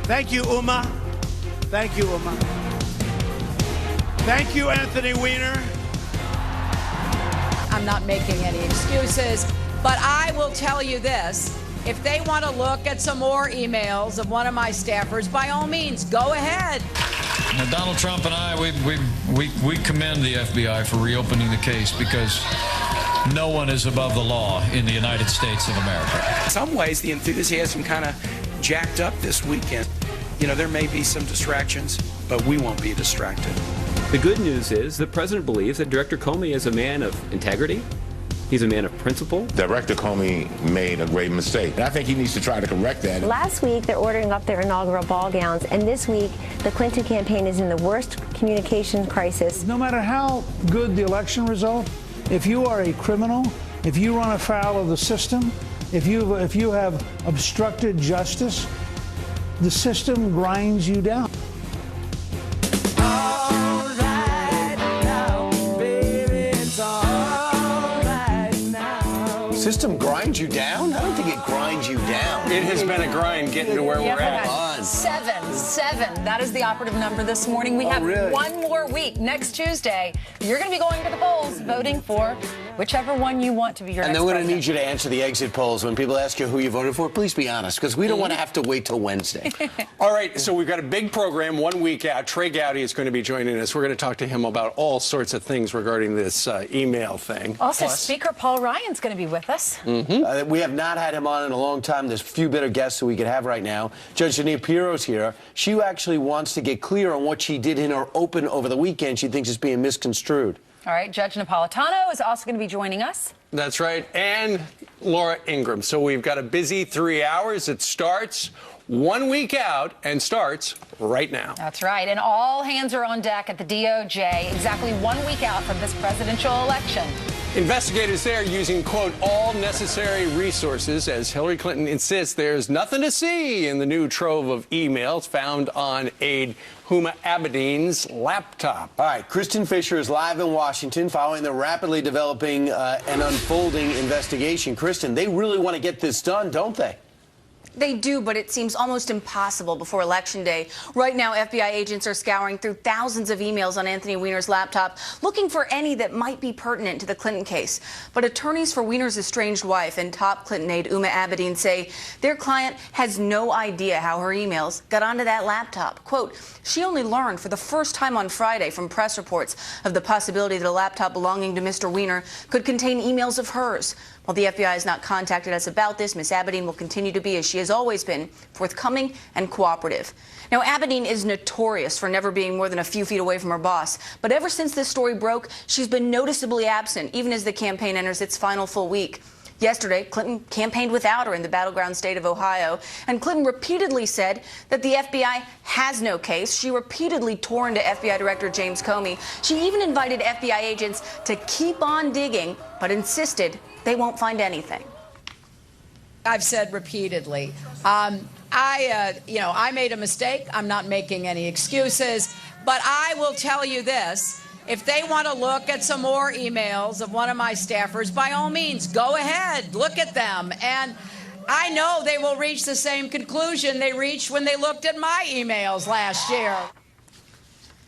Thank you, Huma. Thank you, Huma. Thank you, Anthony Weiner. I'm not making any excuses, but I will tell you this. If they want to look at some more emails of one of my staffers, by all means, go ahead. Now, Donald Trump and I, we commend the FBI for reopening the case because no one is above the law in the United States of America. In some ways, the enthusiasm kind of jacked up this weekend. You know, there may be some distractions, but we won't be distracted. The good news is the president believes that Director Comey is a man of integrity. He's a man of principle. Director Comey made a great mistake, and I think he needs to try to correct that. Last week, they're ordering up their inaugural ball gowns, and this week, the Clinton campaign is in the worst communications crisis. No matter how good the election result, if you are a criminal, if you run afoul of the system, if you have obstructed justice, the system grinds you down. System grinds you down? I don't think it grinds you down. It has been a grind getting to where we're at. Seven. That is the operative number this morning. We have one more week. Next Tuesday, you're going to be going to the polls, voting for whichever one you want to be your next president. And then we're going to need you to answer the exit polls. When people ask you who you voted for, please be honest, because we don't want to have to wait till Wednesday. All right, so we've got a big program 1 week out. Trey Gowdy is going to be joining us. We're going to talk to him about all sorts of things regarding this email thing. Also, Speaker Paul Ryan's going to be with us. We have not had him on in a long time. There's a few better guests that we could have right now. Judge Jeanine Pirro's here. She actually wants to get clear on what she did in her open over the weekend. She thinks it's being misconstrued. All right, Judge Napolitano is also going to be joining us. That's right, and Laura Ingraham. So we've got a busy 3 hours. It starts 1 week out and starts right now. That's right, and all hands are on deck at the DOJ exactly 1 week out from this presidential election. Investigators there using, quote, all necessary resources, as Hillary Clinton insists there's nothing to see in the new trove of emails found on aide Huma Abedin's laptop. All right, Kristen Fisher is live in Washington following the rapidly developing and unfolding investigation. Kristen, they really want to get this done, don't they? They do, but it seems almost impossible before Election Day. Right now, FBI agents are scouring through thousands of emails on Anthony Weiner's laptop, looking for any that might be pertinent to the Clinton case. But attorneys for Weiner's estranged wife and top Clinton aide Huma Abedin say their client has no idea how her emails got onto that laptop. Quote, she only learned for the first time on Friday from press reports of the possibility that a laptop belonging to Mr. Weiner could contain emails of hers. While the FBI has not contacted us about this, Ms. Abedin will continue to be, as she has always been, forthcoming and cooperative. Now, Abedin is notorious for never being more than a few feet away from her boss. But ever since this story broke, she's been noticeably absent, even as the campaign enters its final full week. Yesterday, Clinton campaigned without her in the battleground state of Ohio, and Clinton repeatedly said that the FBI has no case. She repeatedly tore into FBI Director James Comey. She even invited FBI agents to keep on digging, but insisted they won't find anything. I've said repeatedly, I made a mistake. I'm not making any excuses, but I will tell you this. If they want to look at some more emails of one of my staffers, by all means, go ahead, look at them. And I know they will reach the same conclusion they reached when they looked at my emails last year.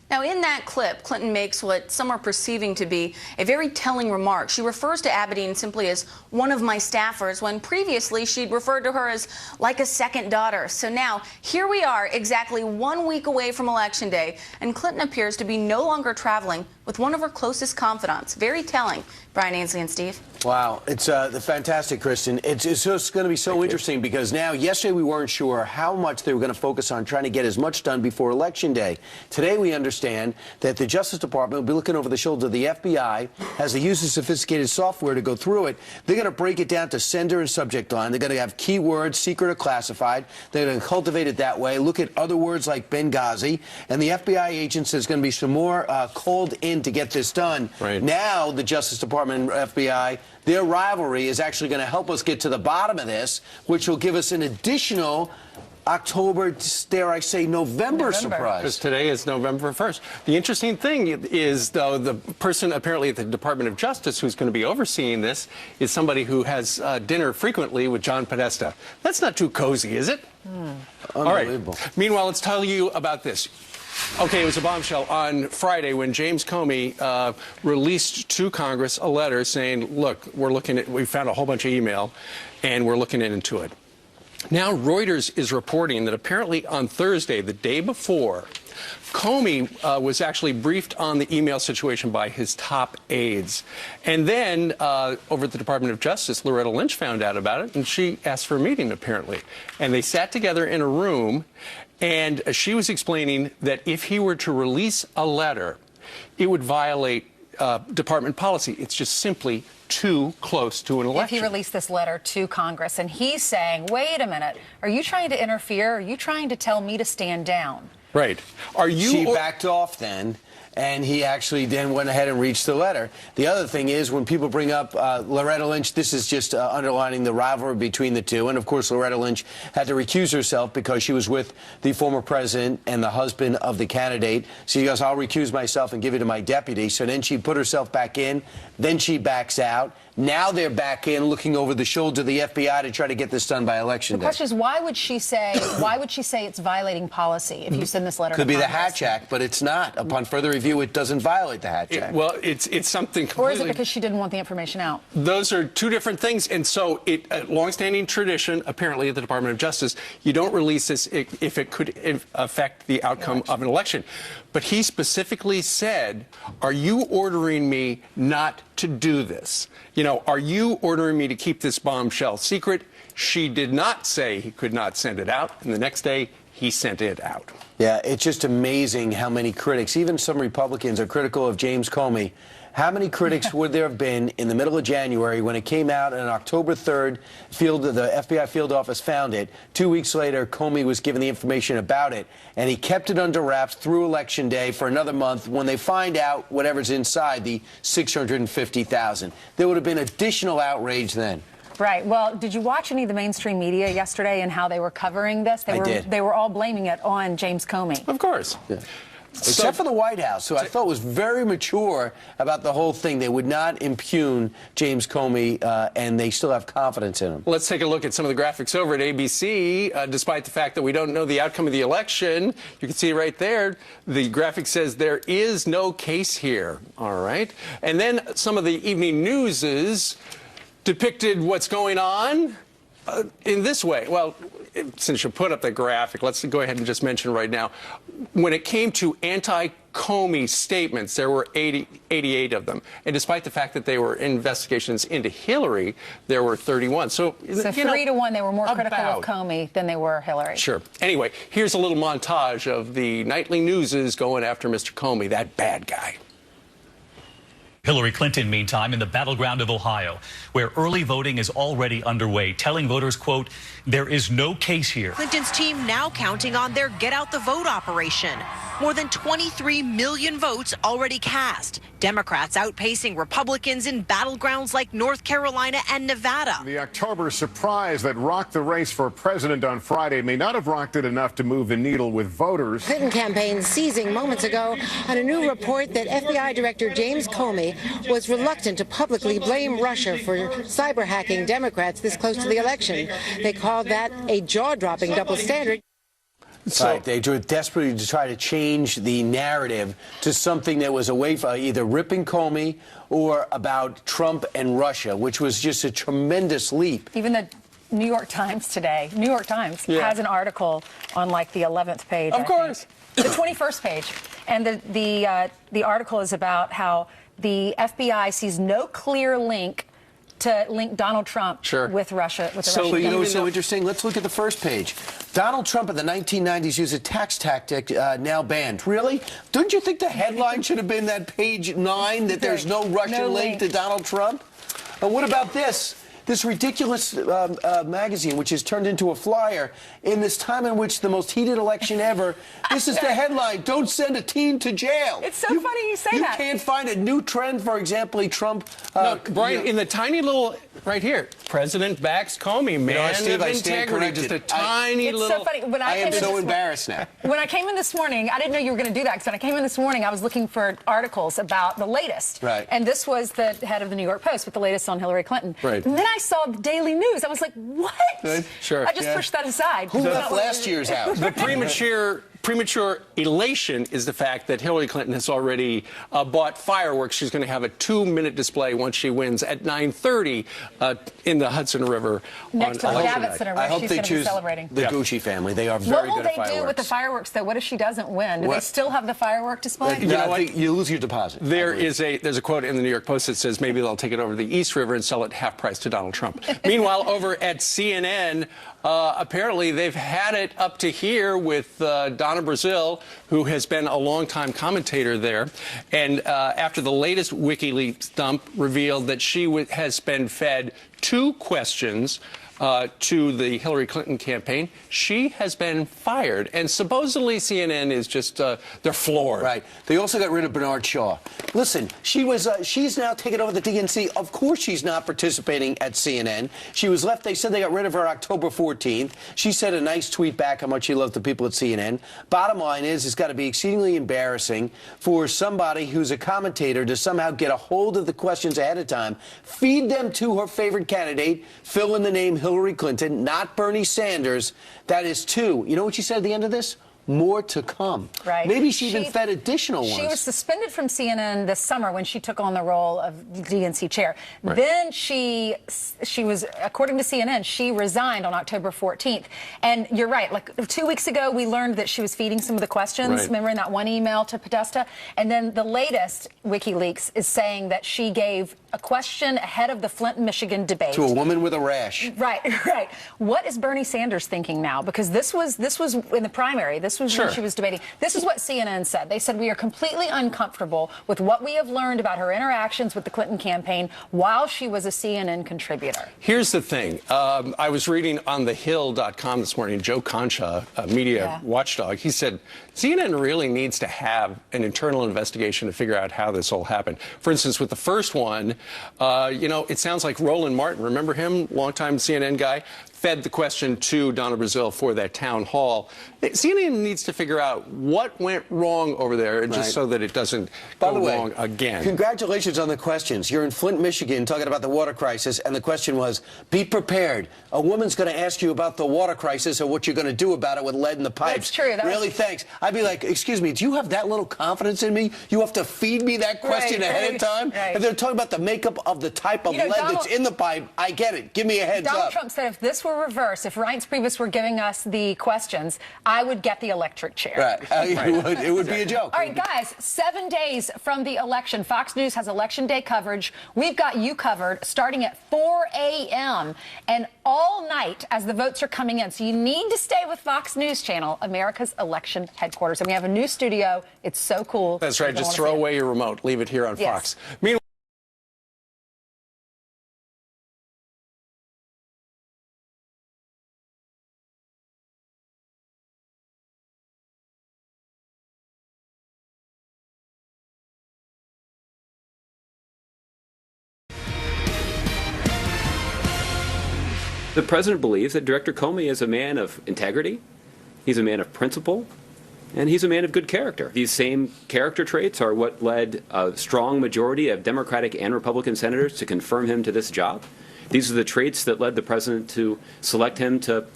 Now, in that clip, Clinton makes what some are perceiving to be a very telling remark. She refers to Abedin simply as one of my staffers, when previously she'd referred to her as like a second daughter. So now, here we are, exactly 1 week away from Election Day, and Clinton appears to be no longer traveling with one of her closest confidants. Very telling. Brian Ainsley and Steve. Wow, it's fantastic, Kristen. It's just going to be so interesting because now, yesterday we weren't sure how much they were going to focus on trying to get as much done before Election Day. Today we understand that the Justice Department will be looking over the shoulder of the FBI as they use the sophisticated software to go through it. They're going to break it down to sender and subject line. They're going to have keywords, secret or classified. They're going to cultivate it that way, look at other words like Benghazi. And the FBI agents, there's going to be some more called in to get this done. Right. Now the Justice Department and FBI, their rivalry is actually going to help us get to the bottom of this, which will give us an additional October, dare I say, November surprise. Because today is November 1st. The interesting thing is, though, the person apparently at the Department of Justice who's going to be overseeing this is somebody who has dinner frequently with John Podesta. That's not too cozy, is it? All right. Meanwhile, let's tell you about this. Okay, it was a bombshell on Friday when James Comey released to Congress a letter saying, look, we found a whole bunch of email, and we're looking into it. Now Reuters is reporting that apparently on Thursday, the day before, Comey was actually briefed on the email situation by his top aides. And then over at the Department of Justice, Loretta Lynch found out about it, and she asked for a meeting, apparently. And they sat together in a room, and she was explaining that if he were to release a letter, it would violate department policy. It's just simply too close to an election. If he released this letter to Congress, and he's saying, wait a minute, are you trying to interfere? Are you trying to tell me to stand down? Right. She backed off then, and he actually then went ahead and reached the letter. The other thing is, when people bring up Loretta Lynch, this is just underlining the rivalry between the two. And, of course, Loretta Lynch had to recuse herself because she was with the former president and the husband of the candidate. So she goes, I'll recuse myself and give it to my deputy. So then she put herself back in. Then she backs out. Now they're back in looking over the shoulder of the FBI to try to get this done by election day. The question is, why would she say it's violating policy if you send this letter to Congress? Could be the Hatch Act, but it's not. Upon further review, it doesn't violate the Hatch Act. Well, it's something completely... Or is it because she didn't want the information out? Those are two different things. And so longstanding tradition, apparently, at the Department of Justice, you don't release this if it could affect the outcome of an election. But he specifically said, are you ordering me not to do this? You know, are you ordering me to keep this bombshell secret? She did not say he could not send it out. And the next day, he sent it out. Yeah, it's just amazing how many critics, even some Republicans, are critical of James Comey. How many critics would there have been in the middle of January when it came out on October 3rd, the FBI field office found it. 2 weeks later, Comey was given the information about it, and he kept it under wraps through Election Day for another month when they find out whatever's inside the 650,000. There would have been additional outrage then. Right. Well, did you watch any of the mainstream media yesterday and how they were covering this? I did. They were all blaming it on James Comey. Of course. Yeah. Except for the White House, who I thought was very mature about the whole thing. They would not impugn James Comey, and they still have confidence in him. Let's take a look at some of the graphics over at ABC. Despite the fact that we don't know the outcome of the election, you can see right there, the graphic says there is no case here. All right. And then some of the evening newses depicted what's going on in this way. Well, since you put up the graphic, let's go ahead and just mention right now. When it came to anti-Comey statements, there were 88 of them. And despite the fact that they were investigations into Hillary, there were 31. So 3 to 1, they were more critical of Comey than they were Hillary. Sure. Anyway, here's a little montage of the nightly newses going after Mr. Comey, that bad guy. Hillary Clinton, meantime, in the battleground of Ohio, where early voting is already underway, telling voters, quote, there is no case here. Clinton's team now counting on their Get Out the Vote operation. More than 23 million votes already cast. Democrats outpacing Republicans in battlegrounds like North Carolina and Nevada. The October surprise that rocked the race for president on Friday may not have rocked it enough to move the needle with voters. Clinton campaign seizing moments ago on a new report that FBI Director James Comey was reluctant to publicly blame Russia for cyber hacking Democrats this close to the election. They called that a jaw-dropping double standard. Right, they were desperately to try to change the narrative to something that was away from either ripping Comey or about Trump and Russia, which was just a tremendous leap. Even the New York Times today, has an article on like the 11th page. Of course. The 21st page. And the article is about how the FBI sees no clear link to link Donald Trump with Russia. With the so, Russian you know what's so interesting? Let's look at the first page. Donald Trump in the 1990s used a tax tactic now banned. Really? Don't you think the headline should have been that page 9, that there's no Russian link to Donald Trump? What about this? This ridiculous magazine, which is turned into a flyer in this time in which the most heated election ever. This is the headline: don't send a teen to jail. It's so funny you say that. You can't find a new trend, for example, Trump. No, Brian, in the tiny little right here. President backs Comey, man Steve, of I stand integrity. corrected. Just a tiny It's little... so funny. When I am came in so this embarrassed now. When I came in this morning, I didn't know you were going to do that, because when I came in this morning, I was looking for articles about the latest. Right. And this was the head of the New York Post with the latest on Hillary Clinton. Right. And then I saw the Daily News. I was like, what? Good. Sure. I just pushed that aside. Who left last year's house? The premature elation is the fact that Hillary Clinton has already bought fireworks. She's going to have a 2-minute display once she wins at 9:30 in the Hudson River Next to the election Javits night. Center, I where hope she's they going to be choose celebrating. the Gucci family. They are very good at What will fireworks. they do with the fireworks, though? What if she doesn't win? Do they still have the firework display? You know, I think you lose your deposit. There's a quote in the New York Post that says maybe they'll take it over to the East River and sell it half price to Donald Trump. Meanwhile, over at CNN, apparently they've had it up to here with Donna Brazile, who has been a longtime commentator there. And after the latest WikiLeaks dump revealed that she has been fed 2 questions to the Hillary Clinton campaign, she has been fired. And supposedly CNN is just, they're floored. Right. They also got rid of Bernard Shaw. Listen, she's now taken over the DNC. Of course she's not participating at CNN. She was left, they said they got rid of her October 14th. She said a nice tweet back how much she loved the people at CNN. Bottom line is, it's got to be exceedingly embarrassing for somebody who's a commentator to somehow get a hold of the questions ahead of time, feed them to her favorite candidate, fill in the name Hillary Clinton, not Bernie Sanders. That is 2. You know what she said at the end of this? More to come. Right. Maybe she even fed additional ones. She was suspended from CNN this summer when she took on the role of DNC chair. Right. Then she was, according to CNN, she resigned on October 14th. And you're right, like 2 weeks ago, we learned that she was feeding some of the questions. Right. Remember in that one email to Podesta? And then the latest WikiLeaks is saying that she gave a question ahead of the Flint, Michigan debate. To a woman with a rash. Right, right. What is Bernie Sanders thinking now? Because this was in the primary. This was when she was debating. This is what CNN said. They said, we are completely uncomfortable with what we have learned about her interactions with the Clinton campaign while she was a CNN contributor. Here's the thing. I was reading on thehill.com this morning, Joe Concha, a media watchdog, he said, CNN really needs to have an internal investigation to figure out how this all happened. For instance, with the first one, it sounds like Roland Martin, remember him, longtime CNN guy, fed the question to Donna Brazile for that town hall. CNN needs to figure out what went wrong over there, just so that it doesn't go wrong again. Congratulations on the questions. You're in Flint, Michigan, talking about the water crisis, and the question was, be prepared. A woman's going to ask you about the water crisis and what you're going to do about it with lead in the pipes. That's true. Really, thanks. I'd be like, excuse me, do you have that little confidence in me? You have to feed me that question ahead of time? Right. And they're talking about the makeup of the type of lead that's in the pipe. I get it. Give me a heads Donald up. Trump said if this were reversed, if Reince Priebus were giving us the questions, I would get the electric chair. Right. It would be a joke. All right, guys, 7 days from the election. Fox News has Election Day coverage. We've got you covered starting at 4 a.m. and all night as the votes are coming in. So you need to stay with Fox News Channel, America's election headquarters. And we have a new studio. It's so cool. That's right. Just throw away your remote. Leave it here on Fox. Meanwhile, The president believes that Director Comey is a man of integrity, he's a man of principle, and he's a man of good character. These same character traits are what led a strong majority of Democratic and Republican senators to confirm him to this job. These are the traits that led the president to select him to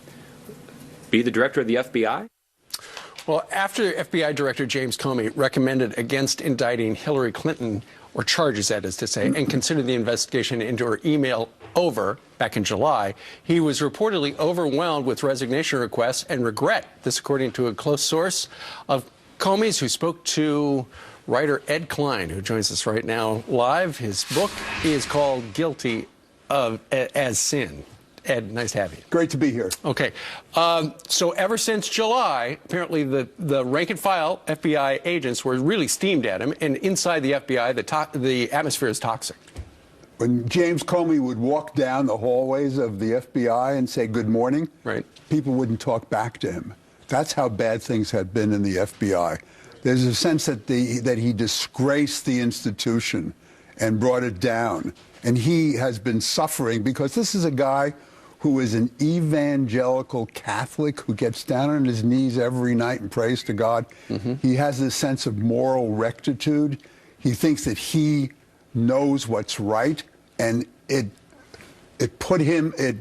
be the director of the FBI. Well, after FBI Director James Comey recommended against indicting Hillary Clinton, or charges that is to say, and considered the investigation into her email over back in July, he was reportedly overwhelmed with resignation requests and regret. This according to a close source of Comey's who spoke to writer Ed Klein, who joins us right now live. His book is called Guilty as Sin. Ed, nice to have you. Great to be here. Okay. So ever since July, apparently the rank-and-file FBI agents were really steamed at him, and inside the FBI, the atmosphere is toxic. When James Comey would walk down the hallways of the FBI and say good morning, people wouldn't talk back to him. That's how bad things had been in the FBI. There's a sense that he disgraced the institution and brought it down. And he has been suffering because this is a guy who is an evangelical Catholic who gets down on his knees every night and prays to God. He has this sense of moral rectitude. He thinks that he knows what's right, and it put him in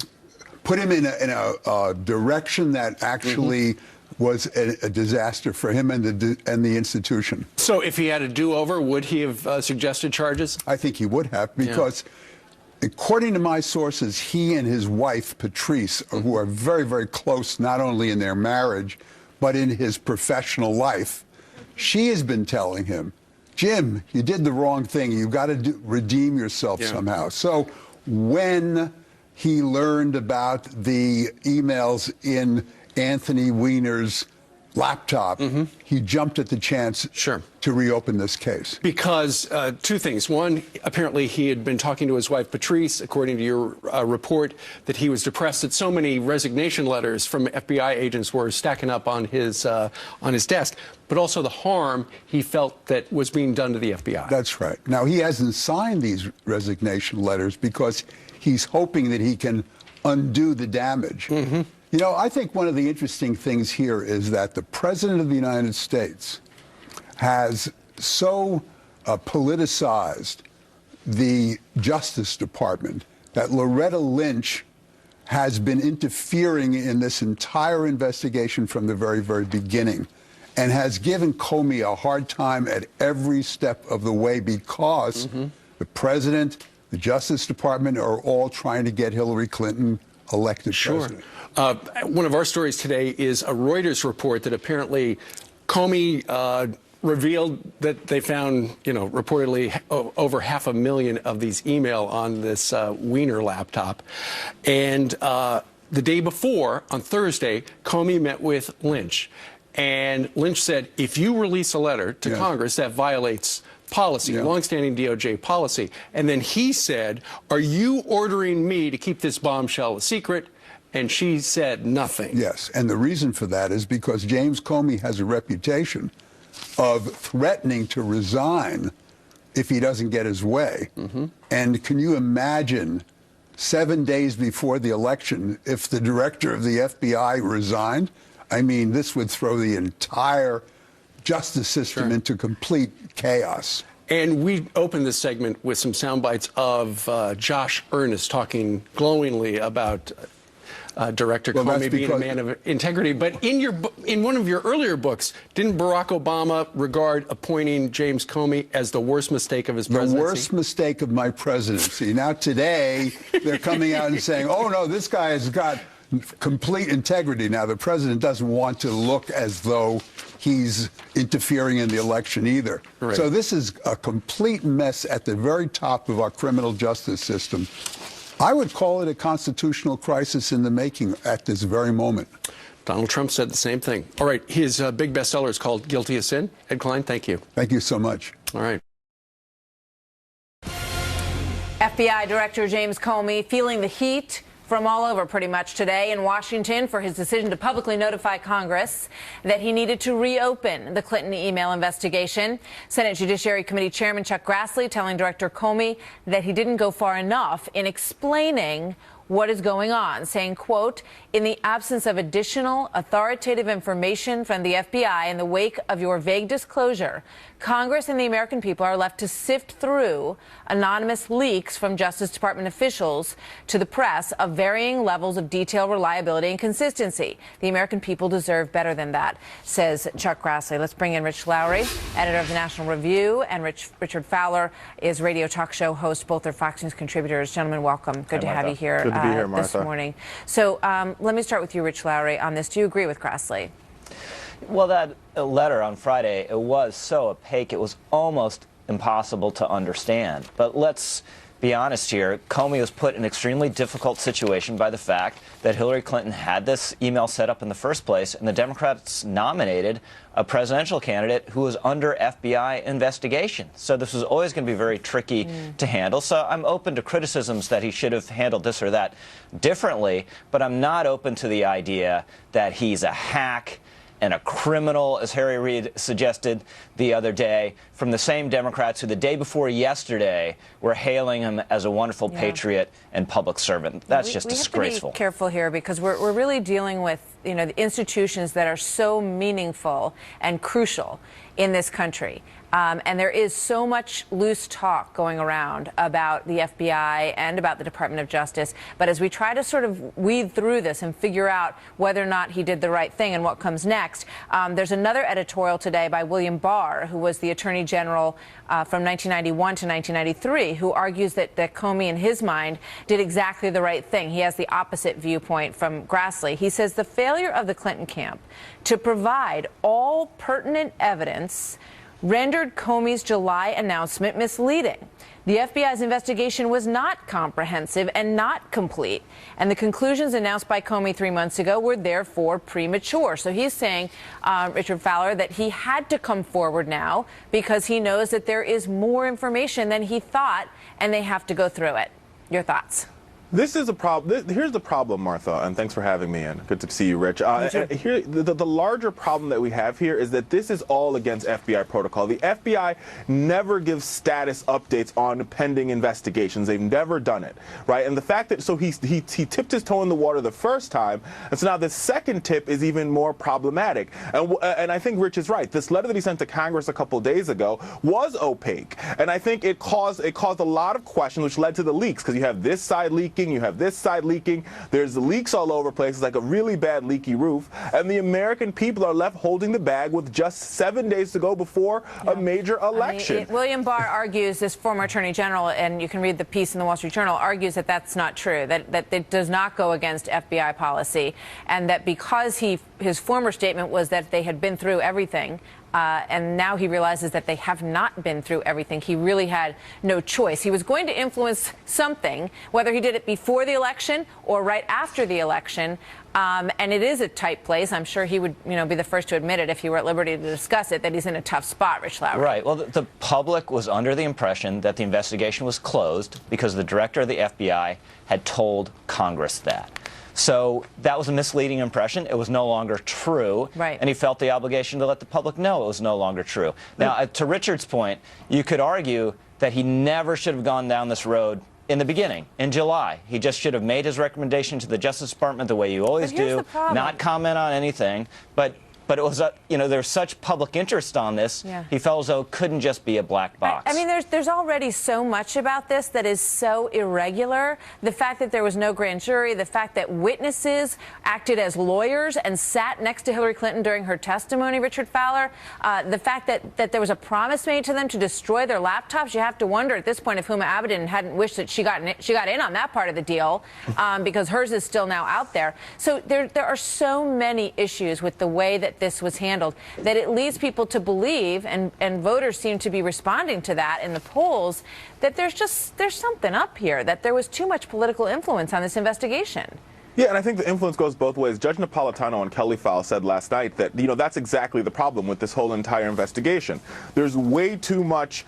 a direction that actually was a disaster for him and the institution. So if he had a do-over, would he have suggested charges? I think he would have, because according to my sources, he and his wife, Patrice, who are very, very close, not only in their marriage, but in his professional life, she has been telling him, Jim, you did the wrong thing. You've got to redeem yourself somehow. So when he learned about the emails in Anthony Weiner's laptop, he jumped at the chance to reopen this case. Because two things. One, apparently he had been talking to his wife, Patrice, according to your report, that he was depressed that so many resignation letters from FBI agents were stacking up on his desk, but also the harm he felt that was being done to the FBI. That's right. Now, he hasn't signed these resignation letters because he's hoping that he can undo the damage. You know, I think one of the interesting things here is that the President of the United States has so politicized the Justice Department that Loretta Lynch has been interfering in this entire investigation from the very, very beginning, and has given Comey a hard time at every step of the way because the President, the Justice Department are all trying to get Hillary Clinton elected president. One of our stories today is a Reuters report that apparently Comey revealed that they found, reportedly over 500,000 of these email on this Weiner laptop. And the day before, on Thursday, Comey met with Lynch. And Lynch said, if you release a letter to Congress, that violates policy, longstanding DOJ policy. And then he said, are you ordering me to keep this bombshell a secret? And she said nothing. Yes, and the reason for that is because James Comey has a reputation of threatening to resign if he doesn't get his way. And can you imagine 7 days before the election if the director of the FBI resigned? I mean, this would throw the entire justice system into complete chaos. And we opened this segment with some sound bites of Josh Earnest talking glowingly about Director Comey being a man of integrity. But in one of your earlier books, didn't Barack Obama regard appointing James Comey as the worst mistake of his presidency? The worst mistake of my presidency. Now today, they're coming out and saying, oh, no, this guy has got complete integrity. Now, the president doesn't want to look as though he's interfering in the election either. So this is a complete mess at the very top of our criminal justice system. I would call it a constitutional crisis in the making at this very moment. Donald Trump said the same thing. All right, his big bestseller is called Guilty of Sin. Ed Klein, thank you. Thank you so much. All right. FBI Director James Comey feeling the heat from all over pretty much today in Washington for his decision to publicly notify Congress that he needed to reopen the Clinton email investigation. Senate Judiciary Committee Chairman Chuck Grassley telling Director Comey that he didn't go far enough in explaining what is going on, saying, quote, in the absence of additional authoritative information from the FBI in the wake of your vague disclosure, Congress and the American people are left to sift through anonymous leaks from Justice Department officials to the press of varying levels of detail, reliability, and consistency. The American people deserve better than that, says Chuck Grassley. Let's bring in Rich Lowry, editor of the National Review, and Richard Fowler is radio talk show host. Both are Fox News contributors. Gentlemen, welcome. Good to have you here, Good to be here, this morning. So let me start with you, Rich Lowry, on this. Do you agree with Grassley? Well, that letter on Friday, it was so opaque, it was almost impossible to understand. But let's be honest here. Comey was put in an extremely difficult situation by the fact that Hillary Clinton had this email set up in the first place, and the Democrats nominated a presidential candidate who was under FBI investigation. So this was always going to be very tricky to handle. So I'm open to criticisms that he should have handled this or that differently, but I'm not open to the idea that he's a hack and a criminal, as Harry Reid suggested the other day, from the same Democrats who the day before yesterday were hailing him as a wonderful patriot and public servant. That's just disgraceful. We have to be careful here because we're really dealing with, you know, the institutions that are so meaningful and crucial in this country. And there is so much loose talk going around about the FBI and about the Department of Justice. But as we try to sort of weed through this and figure out whether or not he did the right thing and what comes next, there's another editorial today by William Barr, who was the Attorney General from 1991 to 1993, who argues that Comey, in his mind, did exactly the right thing. He has the opposite viewpoint from Grassley. He says the failure of the Clinton camp to provide all pertinent evidence rendered Comey's July announcement misleading. The FBI's investigation was not comprehensive and not complete, and the conclusions announced by Comey 3 months ago were therefore premature. So he's saying, Richard Fowler, that he had to come forward now because he knows that there is more information than he thought, and they have to go through it. Your thoughts? This is a problem. Here's the problem, Martha, and thanks for having me in. Good to see you, Rich. Here, the larger problem that we have here is that this is all against FBI protocol. The FBI never gives status updates on pending investigations. They've never done it, right? And the fact that he tipped his toe in the water the first time, and so now the second tip is even more problematic. And I think Rich is right. This letter that he sent to Congress a couple days ago was opaque, and I think it caused a lot of questions, which led to the leaks, because you have this side leaking. You have this side leaking. There's leaks all over places, like a really bad leaky roof. And the American people are left holding the bag with just 7 days to go before a major election. William Barr argues, this former Attorney General, and you can read the piece in the Wall Street Journal, argues that that's not true, that it does not go against FBI policy, and that because his former statement was that they had been through everything, and now he realizes that they have not been through everything. He really had no choice. He was going to influence something, whether he did it before the election or right after the election. And it is a tight place. I'm sure he would, be the first to admit it if he were at liberty to discuss it, that he's in a tough spot, Rich Lowry. Right. Well, the public was under the impression that the investigation was closed because the director of the FBI had told Congress that. So that was a misleading impression. It was no longer true. Right. And he felt the obligation to let the public know it was no longer true. Now, to Richard's point, you could argue that he never should have gone down this road in the beginning, in July. He just should have made his recommendation to the Justice Department the way you always do, not comment on anything. But it was, there's such public interest on this, he felt as though it couldn't just be a black box. I mean, there's already so much about this that is so irregular. The fact that there was no grand jury, the fact that witnesses acted as lawyers and sat next to Hillary Clinton during her testimony, Richard Fowler, the fact that there was a promise made to them to destroy their laptops. You have to wonder at this point if Huma Abedin hadn't wished that she got in on that part of the deal, because hers is still now out there. So there are so many issues with the way that this was handled that it leads people to believe, and voters seem to be responding to that in the polls, that there's something up here, that there was too much political influence on this investigation. Yeah, and I think the influence goes both ways. Judge Napolitano and Kelly Fowle said last night that, that's exactly the problem with this whole entire investigation. There's way too much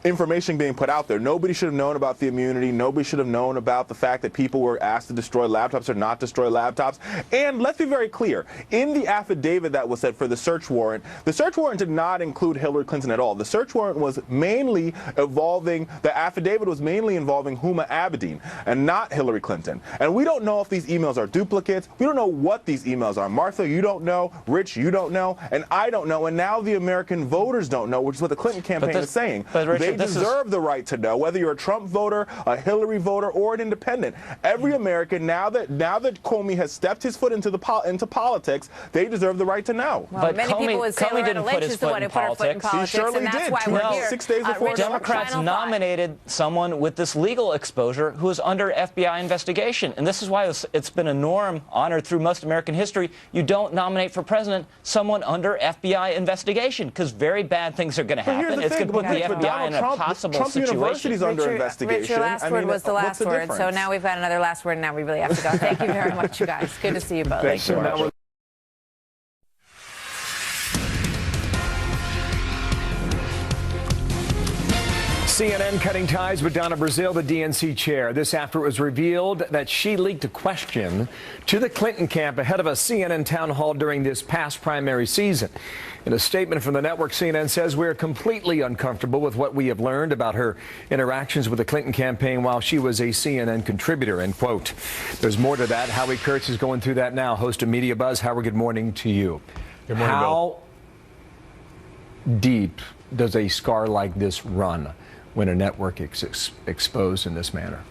information being put out there. Nobody should have known about the immunity. Nobody should have known about the fact that people were asked to destroy laptops or not destroy laptops. And let's be very clear. In the affidavit that was said for the search warrant did not include Hillary Clinton at all. The search warrant was mainly the affidavit was mainly involving Huma Abedin and not Hillary Clinton. And we don't know if these emails are duplicates. We don't know what these emails are. Martha, you don't know. Rich, you don't know. And I don't know. And now the American voters don't know, which is what the Clinton campaign is saying. They deserve the right to know, whether you're a Trump voter, a Hillary voter, or an independent. Every American, now that Comey has stepped his foot into politics, they deserve the right to know. Well, but many people would say Loretta Lynch is the one who put her foot in politics, he surely and that's did. why we're here. 6 days before Democrats nominated someone with this legal exposure who is under FBI investigation. And this is why it's been a norm, honored through most American history. You don't nominate for president someone under FBI investigation, because very bad things are going to happen. It's going to put the FBI in a possible Trump situation. University's under investigation. Rich, your last word was the last word, so now we've got another last word, and now we really have to go. Thank you very much, you guys. Good to see you both. Thanks so much. CNN cutting ties with Donna Brazile, the DNC chair. This after it was revealed that she leaked a question to the Clinton camp ahead of a CNN town hall during this past primary season. In a statement from the network, CNN says we're completely uncomfortable with what we have learned about her interactions with the Clinton campaign while she was a CNN contributor, end quote. There's more to that. Howie Kurtz is going through that now, host of Media Buzz. Howard, good morning to you. Good morning, Bill. Deep does a scar like this run when a network is exposed in this manner?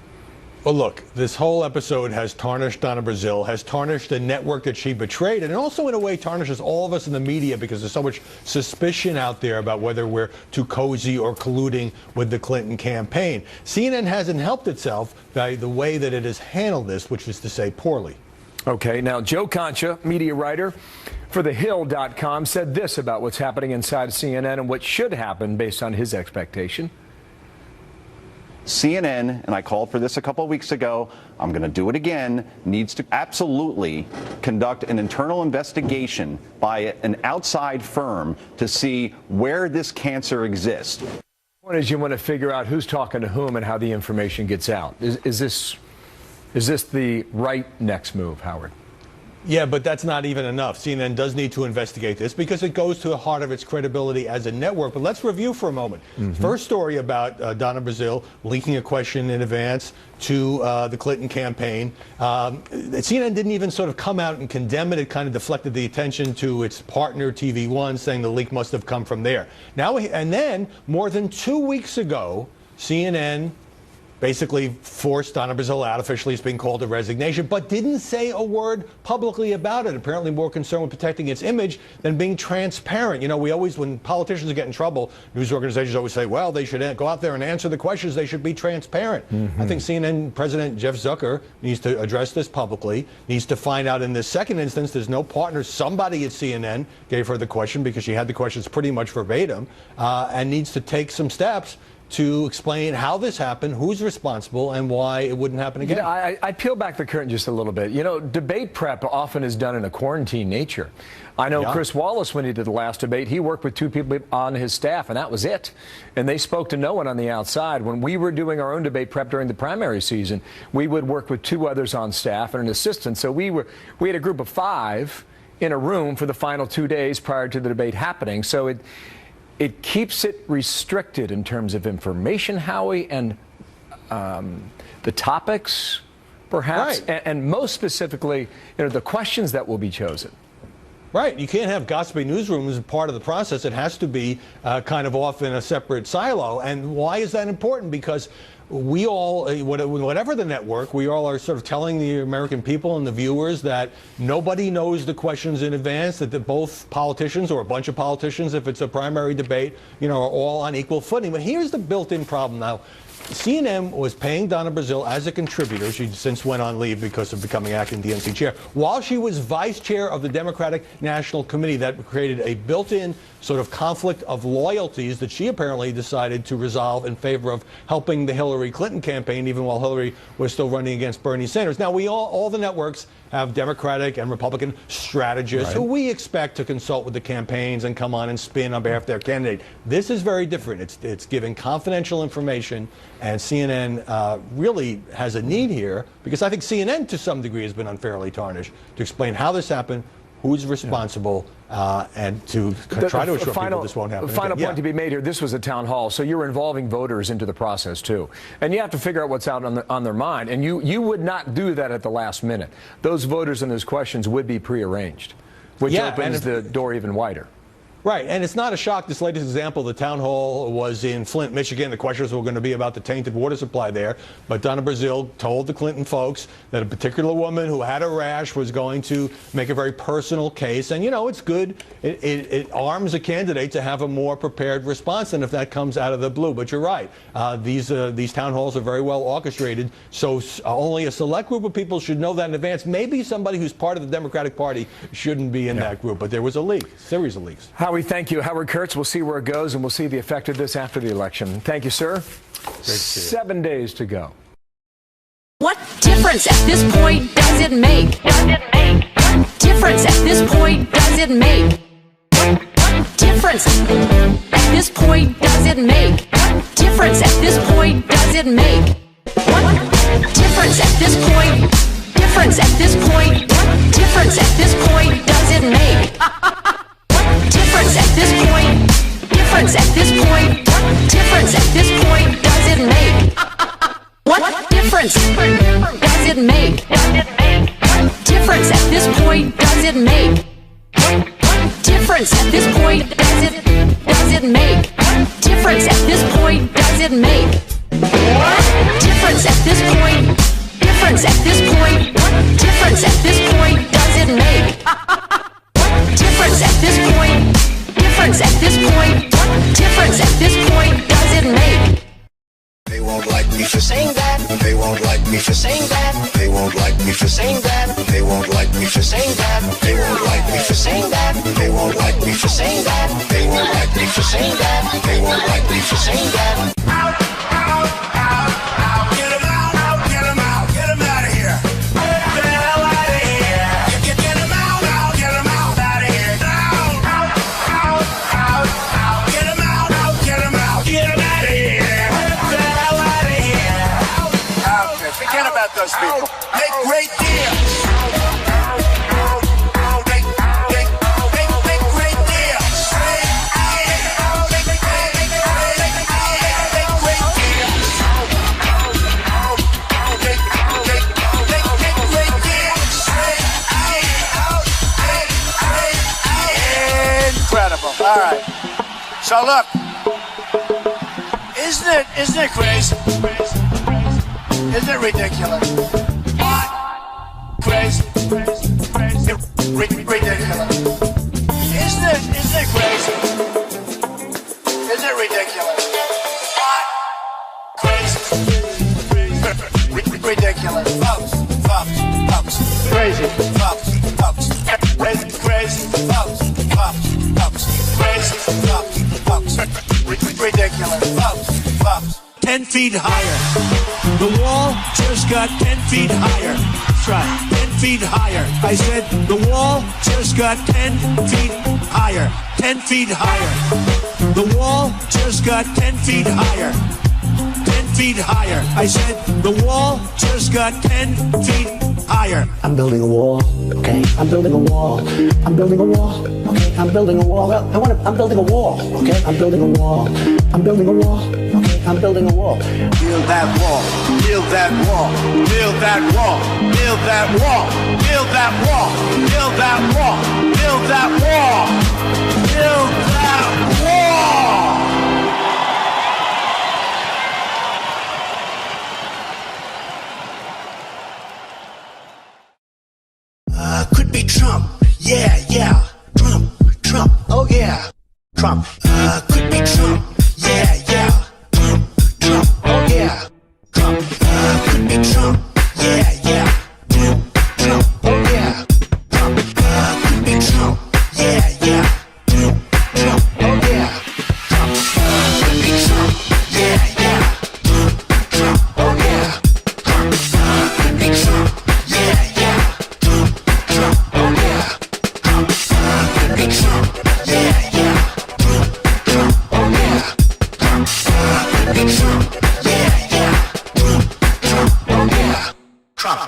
Well, look, this whole episode has tarnished Donna Brazile, has tarnished the network that she betrayed, and also in a way tarnishes all of us in the media because there's so much suspicion out there about whether we're too cozy or colluding with the Clinton campaign. CNN hasn't helped itself by the way that it has handled this, which is to say poorly. Okay, now Joe Concha, media writer for TheHill.com, said this about what's happening inside CNN and what should happen based on his expectation. CNN, and I called for this a couple of weeks ago, I'm going to do it again, needs to absolutely conduct an internal investigation by an outside firm to see where this cancer exists. The point is you want to figure out who's talking to whom and how the information gets out. Is this the right next move, Howard? Yeah, but that's not even enough. CNN does need to investigate this because it goes to the heart of its credibility as a network. But let's review for a moment. First story about Donna Brazile leaking a question in advance to the Clinton campaign. CNN didn't even sort of come out and condemn it. It kind of deflected the attention to its partner, TV One, saying the leak must have come from there. Now, and then more than 2 weeks ago, CNN basically forced Donna Brazile out. Officially, it's being called a resignation, but didn't say a word publicly about it. Apparently more concerned with protecting its image than being transparent. You know, we always, when politicians get in trouble, news organizations always say, well, they should go out there and answer the questions. They should be transparent. I think CNN President Jeff Zucker needs to address this publicly, needs to find out in this second instance there's no partner. Somebody at CNN gave her the question because she had the questions pretty much verbatim, and needs to take some steps to explain how this happened, who's responsible, and why it wouldn't happen again. You know, I peel back the curtain just a little bit. You know, debate prep often is done in a quarantine nature. I know Chris Wallace, when he did the last debate, he worked with 2 people on his staff, and that was it. And they spoke to no one on the outside. When we were doing our own debate prep during the primary season, we would work with 2 others on staff and an assistant. So we had a group of 5 in a room for the final 2 days prior to the debate happening. So it keeps it restricted in terms of information, Howie, and the topics, perhaps, and most specifically, you know, the questions that will be chosen. Right. You can't have gossipy newsrooms as part of the process. It has to be kind of off in a separate silo. And why is that important? Because we all, whatever the network, we all are sort of telling the American people and the viewers that nobody knows the questions in advance, that both politicians or a bunch of politicians, if it's a primary debate, you know, are all on equal footing. But here's the built-in problem now. CNN was paying Donna Brazile as a contributor. She since went on leave because of becoming acting DNC chair. While she was vice chair of the Democratic National Committee, that created a built-in sort of conflict of loyalties that she apparently decided to resolve in favor of helping the Hillary Clinton campaign, even while Hillary was still running against Bernie Sanders. Now, all the networks have Democratic and Republican strategists who we expect to consult with the campaigns and come on and spin on behalf of their candidate. This is very different. It's giving confidential information, and CNN really has a need here because I think CNN to some degree has been unfairly tarnished to explain how this happened, who's responsible, and to try to assure people this won't happen. The final point to be made here, this was a town hall, so you're involving voters into the process, too. And you have to figure out what's out on their mind. And you would not do that at the last minute. Those voters and those questions would be prearranged, which opens the door even wider. Right, and it's not a shock. This latest example, the town hall was in Flint, Michigan. The questions were going to be about the tainted water supply there. But Donna Brazile told the Clinton folks that a particular woman who had a rash was going to make a very personal case. And, you know, it's good. It arms a candidate to have a more prepared response than if that comes out of the blue. But you're right. These town halls are very well orchestrated. So only a select group of people should know that in advance. Maybe somebody who's part of the Democratic Party shouldn't be in that group. But there was a leak, series of leaks. Howie, thank you. Howard Kurtz. We'll see where it goes, and we'll see the effect of this after the election. Thank you, sir. 7 days to go. What difference at this point does it make? What difference at this point does it make? What difference at this point does it make? What difference at this point does it make? What difference at this point? Difference at this point? What difference at this point does it make? What difference at this point? Difference at this point? What difference at this point does it make? What difference does it make? What difference at this point does it make? What difference at this point does it make? What difference at this point does it make? What difference at this point? Difference at this point? What difference at this point does it make? What difference at this point? Difference at this point? What difference at this point does it make? They won't like me for saying that. They won't like me for saying that. They won't like me for saying that. They won't like me for saying that. They won't like me for saying that. They won't like me for saying that. They won't like me for saying that. They won't like me for saying that. Out, out, out, out. Get 'em out, out, get 'em out. Get 'em out of here. Get the hell out of here. Get 'em out, out, get 'em out, out of here. Down, out, out, out, out. Get 'em out, out, get 'em out. Get 'em out of here. Forget about those people. Make great deals. Make great deals. Make great deals. Incredible. All right. So look, isn't it crazy? Isn't it ridiculous? What? Crazy. Ridiculous. Isn't it crazy? Isn't it ridiculous? What? Crazy. Ridiculous. Folks. Crazy. Folks. Crazy. Folks. Crazy. Folks. Ridiculous. Folks. 10 feet higher. The wall just got 10 feet higher. That's right, 10 feet higher. I said the wall just got 10 feet higher. 10 feet higher. The wall just got 10 feet higher. 10 feet higher. I said the wall just got 10 feet higher. I'm building a wall, okay? I'm building a wall. I'm building a wall, okay? I'm building a wall. I'm building a wall, okay? I'm building a wall. I'm building a wall, okay? I'm building a wall. Build that wall. Build that wall. Build that wall. Build that wall. Build that wall. Build that wall. Build that wall. Build that wall. Could be Trump. Yeah. Trump. Oh yeah. Trump. Could be Trump. Yeah. Trump. Oh yeah. Trump. Could be Trump. Yeah. Trump. Oh yeah. Trump. Could be Trump. Yeah. Trump. Oh yeah. Trump. Could be Trump. Yeah. Trump. Oh yeah. Trump. Could be Trump. Yeah. Trump. Oh yeah. Trump. Could be Trump. Yeah. Trump. Oh yeah. Trump. Could be Trump. Yeah. Trump. Oh yeah. Trump.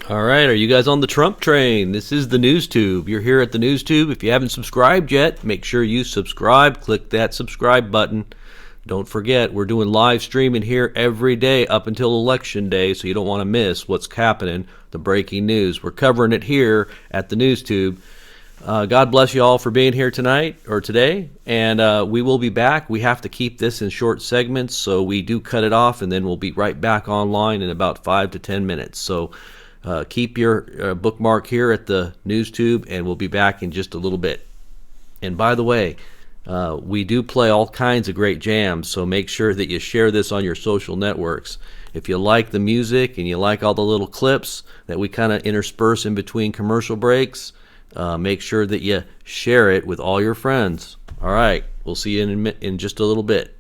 All right, are you guys on the Trump train? This is the News Tube. You're here at the News Tube. If you haven't subscribed yet, make sure you subscribe. Click that subscribe button. Don't forget, we're doing live streaming here every day up until Election Day, so you don't want to miss what's happening, the breaking news. We're covering it here at the News Tube. God bless you all for being here tonight or today, and we will be back. We have to keep this in short segments, so we do cut it off, and then we'll be right back online in about 5 to 10 minutes. So keep your bookmark here at the News Tube, and we'll be back in just a little bit. And by the way, we do play all kinds of great jams, so make sure that you share this on your social networks. If you like the music and you like all the little clips that we kind of intersperse in between commercial breaks, Make sure that you share it with all your friends. All right, we'll see you in just a little bit.